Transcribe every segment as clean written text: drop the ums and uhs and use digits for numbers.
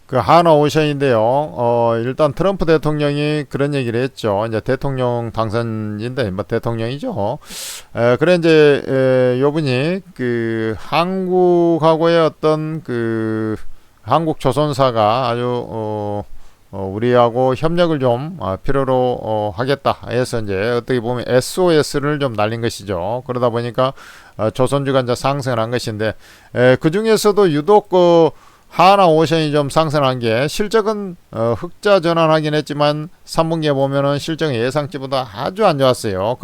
그 하나오션인데요. 일단 트럼프 대통령이 그런 얘기를 했죠. 이제 대통령 당선인데 뭐 대통령이죠. 그래 이제 요분이 그 한국하고의 어떤 그 한국 조선사가 아주 우리하고 협력을 좀 필요로 하겠다 해서 이제 어떻게 보면 SOS를 좀 날린 것이죠. 그러다 보니까 조선주가 이제 상승을 한 것인데 그 중에서도 유독 하나오션이 좀 상승한 게 실적은 흑자 전환하긴 했지만 3분기에 보면은 실적은 예상치보다 아주 안 좋았어요.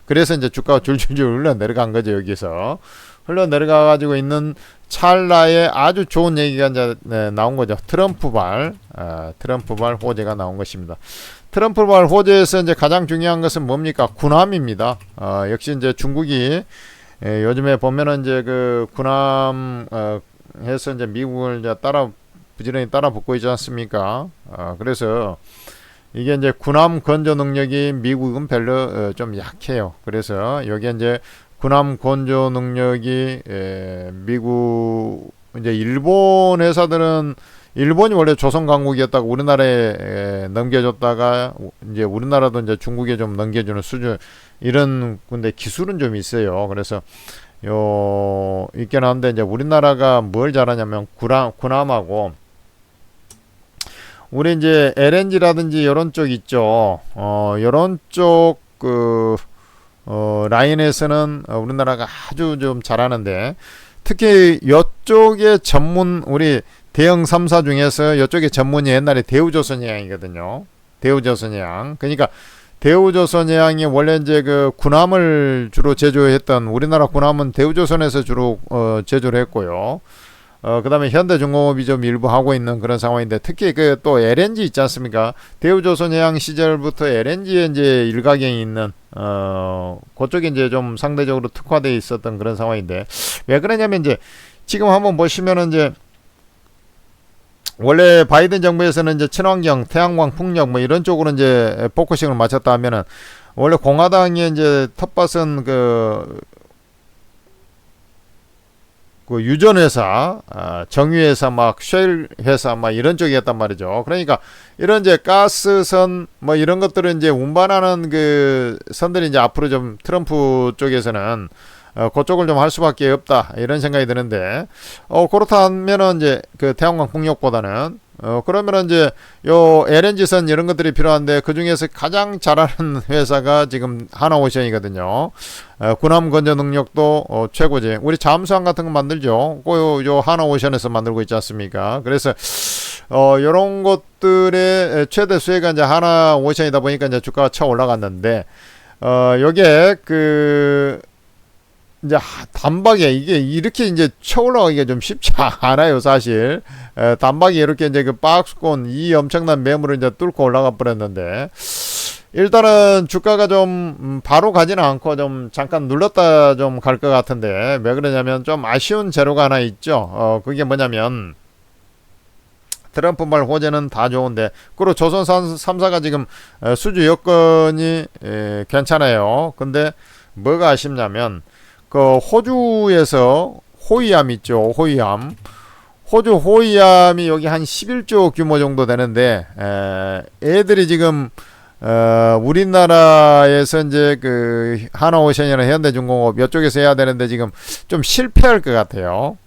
그래서 이제 주가가 줄줄줄 흘러 내려간 거죠. 여기서 흘러 내려가 가지고 있는 찰나에 아주 좋은 얘기가 이제 나온 거죠. 트럼프발 호재가 나온 것입니다. 트럼프발 호재에서 이제 가장 중요한 것은 뭡니까? 군함입니다. 역시 이제 중국이 요즘에 보면은 이제 그 군함 해서 이제 미국을 이제 부지런히 따라 붙고 있지 않습니까? 그래서 이게 이제 군함 건조 능력이 미국은 별로 좀 약해요. 그래서 여기 이제 군함 건조 능력이 미국 이제 일본 회사들은 일본이 원래 조선 강국이었다가 우리나라에 넘겨줬다가 이제 우리나라도 이제 중국에 좀 넘겨주는 수준 이런 근데 기술은 좀 있어요. 그래서 있긴 한데 이제 우리나라가 뭘 잘하냐면 군함하고 우리 이제 LNG라든지 이런 쪽 있죠. 이런 쪽 라인에서는 우리나라가 아주 좀 잘하는데 특히 이쪽의 전문 우리 대형 3사 중에서 이쪽의 전문이 옛날에 대우조선해양이거든요. 대우조선해양. 그러니까 대우조선해양이 원래 이제 그 군함을 주로 제조했던 우리나라 군함은 대우조선에서 주로 제조를 했고요. 그 다음에 현대중공업이 좀 일부 하고 있는 그런 상황인데 특히 그 또 LNG 있지 않습니까? 대우조선해양 시절부터 LNG에 이제 일가견이 있는 그쪽에 이제 좀 상대적으로 특화되어 있었던 그런 상황인데 왜 그러냐면 이제 지금 한번 보시면은 이제 원래 바이든 정부에서는 이제 친환경, 태양광, 풍력 뭐 이런 쪽으로 이제 포커싱을 맞췄다 하면은 원래 공화당이 이제 텃밭은 그 유전회사, 정유회사, 막 쉐일 회사, 막 이런 쪽이었단 말이죠. 그러니까 이런 이제 가스선 뭐 이런 것들을 이제 운반하는 그 선들이 이제 앞으로 좀 트럼프 쪽에서는 그쪽을 좀 할 수밖에 없다 이런 생각이 드는데 그렇다면은 이제 그 태양광 풍력보다는 그러면은 이제 요 LNG선 이런 것들이 필요한데 그 중에서 가장 잘하는 회사가 지금 하나오션이거든요. 군함 건조 능력도 최고지. 우리 잠수함 같은 거 만들죠. 요 하나오션에서 만들고 있지 않습니까? 그래서 요런 것들의 최대 수혜가 이제 하나오션이다 보니까 이제 주가가 쳐 올라갔는데 요게 그 이제 단박에 이게 이렇게 이제 쳐 올라가기가 좀 쉽지 않아요 사실. 단박에 이렇게 이제 그 박스권 이 엄청난 매물을 이제 뚫고 올라가 버렸는데 일단은 주가가 좀 바로 가지는 않고 좀 잠깐 눌렀다 좀 갈 것 같은데 왜 그러냐면 좀 아쉬운 재료가 하나 있죠. 그게 뭐냐면 트럼프 말 호재는 다 좋은데 그리고 조선 3사가 지금 수주 여건이 괜찮아요. 근데 뭐가 아쉽냐면 그 호주에서 호위함 있죠. 호주 호위함이 여기 한 11조 규모 정도 되는데 애들이 지금 우리나라에서 이제 그 하나오션이나 현대중공업 이쪽에서 해야 되는데 지금 좀 실패할 것 같아요.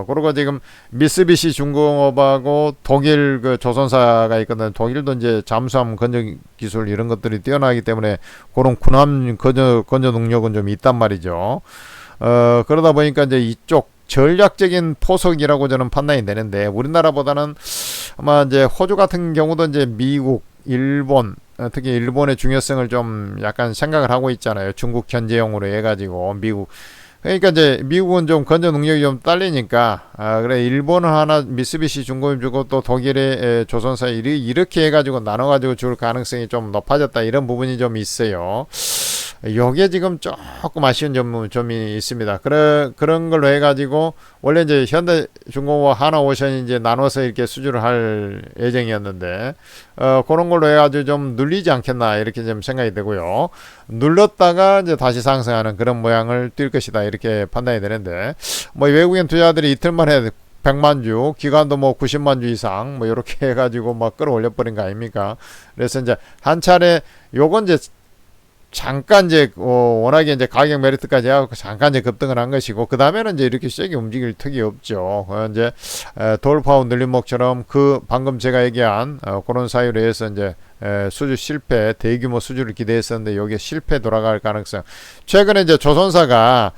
그리고 지금 미쓰비시 중공업하고 독일 그 조선사가 있거든. 독일도 이제 잠수함 건조 기술 이런 것들이 뛰어나기 때문에 그런 군함 건조 능력은 좀 있단 말이죠. 그러다 보니까 이제 이쪽 전략적인 포석이라고 저는 판단이 되는데 우리나라보다는 아마 이제 호주 같은 경우도 이제 미국, 일본 특히 일본의 중요성을 좀 약간 생각을 하고 있잖아요. 중국 견제용으로 해가지고 미국 그러니까 이제 미국은 좀 건조 능력이 좀 딸리니까 그래 일본은 하나 미쓰비시 중공업 주고 또 독일의 조선사 이렇게 해가지고 나눠가지고 줄 가능성이 좀 높아졌다 이런 부분이 좀 있어요. 요게 지금 조금 아쉬운 점이 있습니다. 그런 걸로 해가지고, 원래 이제 현대중공업 하나오션이 이제 나눠서 이렇게 수주를 할 예정이었는데, 그런 걸로 해가지고 좀 눌리지 않겠나, 이렇게 좀 생각이 되고요. 눌렀다가 이제 다시 상승하는 그런 모양을 띌 것이다, 이렇게 판단이 되는데, 뭐 외국인 투자들이 이틀 만에 100만 주, 기간도 뭐 90만 주 이상, 뭐, 이렇게 해가지고 막 끌어올려 버린 거 아닙니까? 그래서 이제 한 차례, 요건 이제 잠깐 이제 워낙에 이제 가격 메리트까지 하고 잠깐 이제 급등을 한 것이고 그 다음에는 이제 이렇게 세게 움직일 턱이 없죠. 이제 돌파운 늘림목처럼 그 방금 제가 얘기한 그런 사유로 해서 이제 수주 실패 대규모 수주를 기대했었는데 여기에 실패 돌아갈 가능성. 최근에 이제 조선사가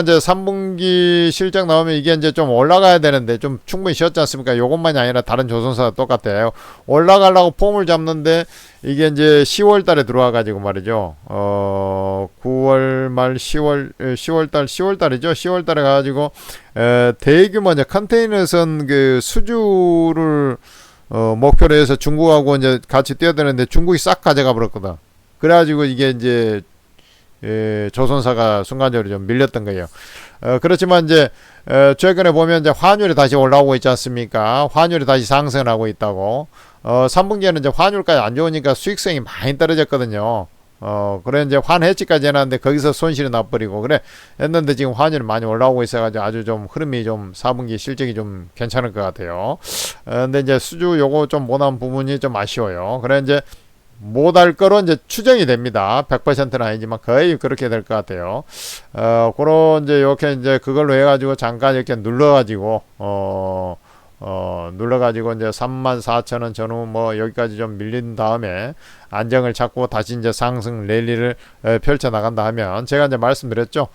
이제 3분기 실적 나오면 이게 이제 좀 올라가야 되는데 좀 충분히 쉬었지 않습니까? 요것만이 아니라 다른 조선사가 똑같아요. 올라가려고 폼을 잡는데 이게 이제 10월 달에 들어와 가지고 말이죠. 9월 말 10월 달이죠. 10월 달에 가 가지고 대규모 이제 컨테이너선 그 수주를 목표로 해서 중국하고 이제 같이 뛰어드는데 중국이 싹 가져가 버렸거든. 그래가지고 이게 이제 조선사가 순간적으로 좀 밀렸던 거예요. 그렇지만 이제 최근에 보면 이제 환율이 다시 올라오고 있지 않습니까? 환율이 다시 상승하고 있다고. 3분기에는 이제 환율까지 안 좋으니까 수익성이 많이 떨어졌거든요. 그래 이제 환해지까지 해놨는데 거기서 손실이 나버리고 그래 했는데 지금 환율이 많이 올라오고 있어가지고 아주 좀 흐름이 좀 4분기 실적이 좀 괜찮을 것 같아요. 근데 이제 수주 요거 좀 못한 부분이 좀 아쉬워요. 그래 이제 못할 거로 이제 추정이 됩니다. 100%는 아니지만 거의 그렇게 될 것 같아요. 그런 이제 이렇게 이제 그걸로 해가지고 잠깐 이렇게 눌러가지고 눌러가지고 이제 34,000원 전후 뭐 여기까지 좀 밀린 다음에 안정을 찾고 다시 이제 상승 랠리를 펼쳐 나간다 하면 제가 이제 말씀드렸죠.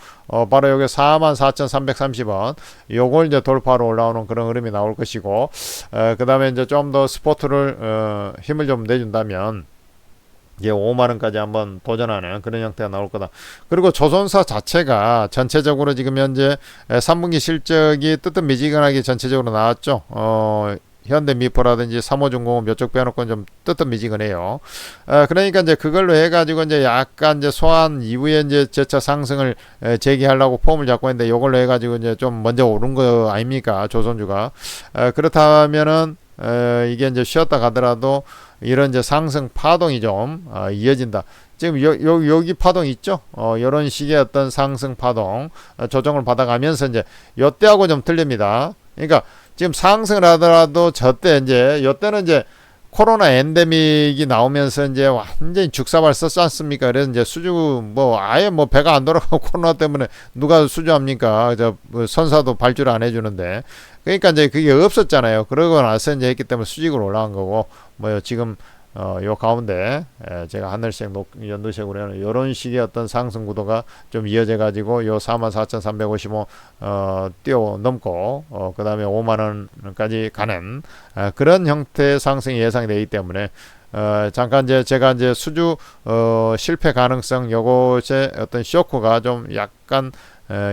바로 여기 44,330원 요걸 이제 돌파로 올라오는 그런 흐름이 나올 것이고 그 다음에 이제 좀 더 스포트를 힘을 좀 내준다면 이게 5만원까지 한번 도전하는 그런 형태가 나올 거다. 그리고 조선사 자체가 전체적으로 지금 현재 3분기 실적이 뜨뜻미지근하게 전체적으로 나왔죠. 현대미포라든지 삼호중공업 몇 쪽 빼놓고 좀 뜨뜻미지근해요. 그러니까 이제 그걸로 해가지고 이제 약간 이제 소환 이후에 이제 재차 상승을 재개하려고 폼을 잡고 있는데 이걸로 해가지고 이제 좀 먼저 오른 거 아닙니까? 조선주가. 그렇다면은 이게 이제 쉬었다 가더라도 이런 이제 상승 파동이 좀 이어진다. 지금 여기 파동 있죠? 이런 식의 어떤 상승 파동 조정을 받아가면서 이제 요때하고 좀 틀립니다. 그러니까 지금 상승을 하더라도 저때 이제 요때는 이제 코로나 엔데믹이 나오면서 이제 완전히 죽사발 썼지 않습니까? 그래서 이제 수주 뭐 아예 뭐 배가 안 돌아가고 코로나 때문에 누가 수주합니까? 선사도 발주를 안 해주는데 그러니까 이제 그게 없었잖아요. 그러고 나서 이제 했기 때문에 수직으로 올라간 거고 뭐 지금 요 가운데 제가 하늘색 연두색으로 하는 이런 식의 어떤 상승 구도가 좀 이어져 가지고 요 44,355 뛰어넘고 그 다음에 5만원까지 가는 그런 형태의 상승이 예상이 되기 때문에 잠깐 이제 제가 이제 수주 실패 가능성 요것의 어떤 쇼크가 좀 약간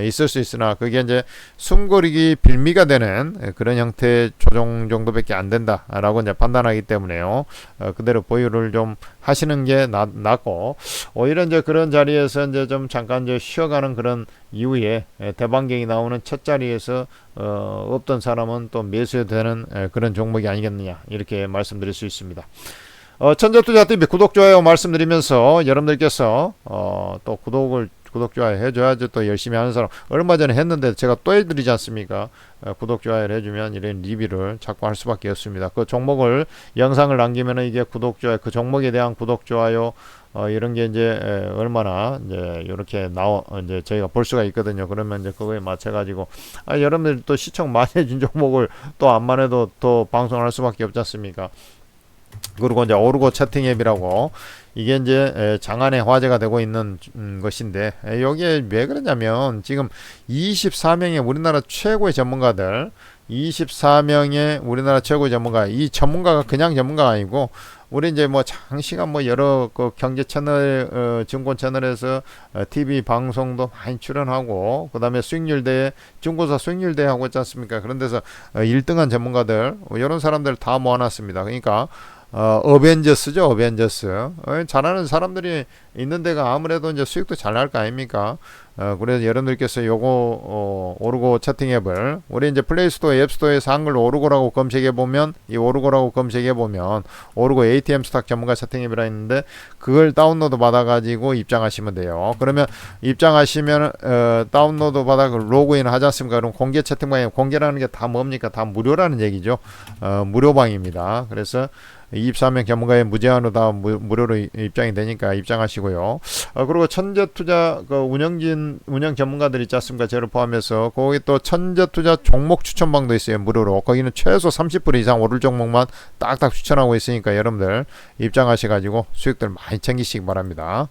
있을 수 있으나 그게 이제 숨고르기 빌미가 되는 그런 형태의 조정 정도밖에 안 된다라고 이제 판단하기 때문에요. 그대로 보유를 좀 하시는 게 낫고 오히려 이제 그런 자리에서 이제 좀 잠깐 이제 쉬어가는 그런 이후에 대반경이 나오는 첫 자리에서 없던 사람은 또 매수되는 그런 종목이 아니겠느냐 이렇게 말씀드릴 수 있습니다. 천재투자TV 구독, 좋아요 말씀드리면서 여러분들께서 또 구독, 좋아요 해줘야지 또 열심히 하는 사람 얼마 전에 했는데 제가 또 해드리지 않습니까? 구독, 좋아요를 해주면 이런 리뷰를 자꾸 할 수밖에 없습니다. 그 종목을 영상을 남기면은 이게 구독, 좋아요 그 종목에 대한 구독, 좋아요 이런 게 이제 얼마나 이제 이렇게 이제 저희가 볼 수가 있거든요. 그러면 이제 그거에 맞춰 가지고 여러분들 또 시청 많이 해준 종목을 또 안만 해도 또 방송을 할 수밖에 없지 않습니까? 그리고 이제 오르고 채팅 앱이라고 이게 이제 장안의 화제가 되고 있는 것인데 여기에 왜 그러냐면 지금 24명의 우리나라 최고의 전문가들 24명의 우리나라 최고의 전문가 이 전문가가 그냥 전문가가 아니고 우리 이제 뭐 장시간 뭐 여러 그 경제 채널 증권 채널에서 TV 방송도 많이 출연하고 그다음에 수익률 대회 중고사 수익률 대회 하고 있지 않습니까? 그런 데서 1등한 전문가들 이런 사람들 다 모아놨습니다. 그러니까 어벤져스죠, 어벤져스. 잘하는 사람들이 있는 데가 아무래도 이제 수익도 잘 날 거 아닙니까? 그래서 여러분들께서 요거 오르고 채팅 앱을 우리 이제 플레이스토어 앱스토어에서 한글로 오르고라고 검색해 보면 이 오르고라고 검색해 보면 오르고 ATM 스탁 전문가 채팅 앱이라 있는데 그걸 다운로드 받아 가지고 입장하시면 돼요. 그러면 입장하시면 다운로드 받아 로그인 하지 않습니까? 그럼 공개 채팅방에 공개라는 게 다 뭡니까? 다 무료라는 얘기죠. 무료방입니다. 그래서 24명 전문가의 무제한으로 다 무료로 입장이 되니까 입장하시고요. 그리고 천재투자 그 운영 전문가들 있지 않습니까? 저를 포함해서 거기 또 천재투자 종목 추천방도 있어요. 무료로. 거기는 최소 30% 이상 오를 종목만 딱딱 추천하고 있으니까 여러분들 입장하셔가지고 수익들 많이 챙기시기 바랍니다.